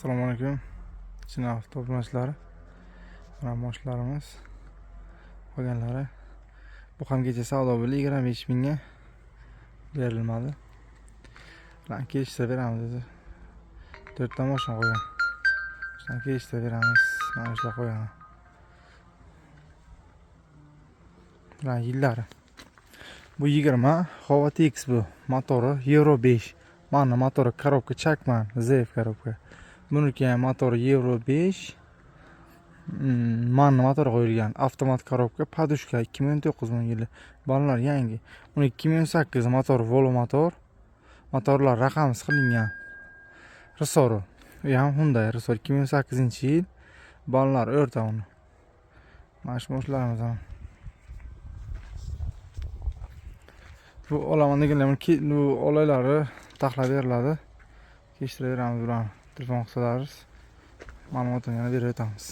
Assalomu alaykum. Chinor to'plamachlari. Mana moshlarimiz. Qolganlari. Bu ham kecha savdo bo'ldi 25 mingga berilmadi. Lan kelishsa beramiz dedi. 4 ta mashina qo'ygan. Shundan kelishsa beramiz. Mana shular qo'ygan. Lan yillari. Bu 20 HVTX bu. Motori Euro 5. Mana motori korobka Chakman, ZF korobka. Buniki ham motori Euro 5. Mana motor qo'yilgan. Avtomat korobka, podushka 2009 yili. Bolalar yangi. Uni 2008 motor Volvo motor. Motorlar raqamsiz qilingan. Risoro. Bu ham Hyundai Risoro 2008-yil. Bolalar o'rta uni. Mana shu moshlarimiz ham. Bu olaman deganlar bu olaylari taxlab beriladi. Kechiraveramiz bularni. Telefon qilsangiz ma'lumotini yana berib o'tamiz.